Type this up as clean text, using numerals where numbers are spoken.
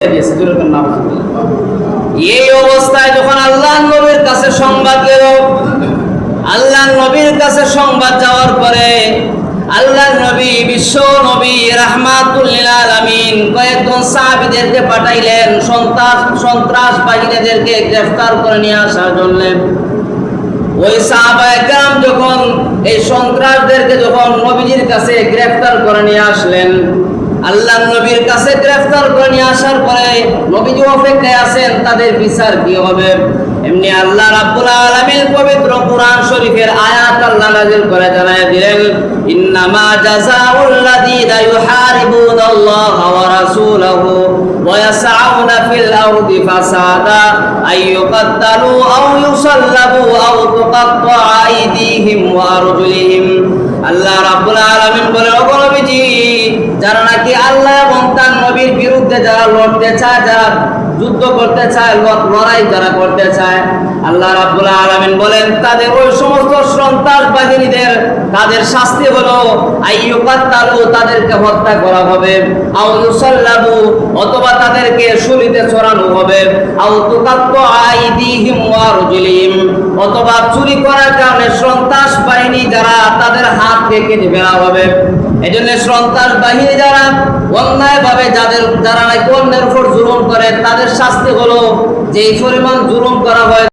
এই অবস্থায় যখন আল্লাহর নবীর কাছে সংবাদ গেল, আল্লাহর নবীর কাছে সংবাদ যাওয়ার পরে আল্লাহর নবী বিশ্ব নবী রাহমাতুল লিল আলামিন কয়েকজন সাহাবীদেরকে পাঠাইলেন সন্ত্রাসবাদীদেরকে গ্রেফতার করে নিয়ে আসার জন্য। ওই সাহাবায়ে কেরাম যখন এই সন্ত্রাসদেরকে যখন নবীজির কাছে গ্রেফতার করে নিয়ে আসলেন, আল্লাহর নবীর কাছে গ্রেফতার করে নিয়ে আসার পরে নবীজি অপেক্ষায় আছেন তাদের বিচার কি হবে। এমনি আল্লাহ রাব্বুল আলামিন পবিত্র কোরআন শরীফের আয়াত আল্লাহ নাযিল করে জানায় দিলেন, ইন্নামা জাযাউল লাযীনা ইউহারিবুনাল্লাহা ওয়া রাসূলাহু ওয়া ইয়াসআউনা ফিল আরদি ফাসাদা আইয়ুকাত্তালু আও ইউসাল্লাবু আও তুকাত্তা আইদিহিম ওয়া আরজুলিহিম। আল্লাহ রাব্বুল আলামিন বলেন, ও নবীজি, যারা নাকি আল্লাহ এবং তার নবীর বিরুদ্ধে যারা লড়তে চায়, যারা যুদ্ধ করতে চায়, লড়াই যারা করতে চায়, আল্লাহ রাব্বুল আলামিন বলেন তাদের ওই সমস্ত সন্ত্রাসবাদীদের তাদের শাস্তি হলো আইয়ুকাত্তালু, তাদেরকে হত্যা করা হবে, আও ইউসাল্লাবু, অথবা তাদেরকে শুলিতে চড়ানো হবে, আও তুকাত্তা আইদিহিম ওয়া আরজুলিহিম, অথবা চুরি করার কারণে সন্ত্রাস বাহিনী যারা তাদের হাত কেটে ফেলা হবে। এজন্য সন্ত্রাস বাহিনী যারা অন্যায়ভাবে যারা নাকি অন্যের উপর জুলুম করে তাদের শাস্তি হলো যেই পরিমাণ জুলুম করা হয়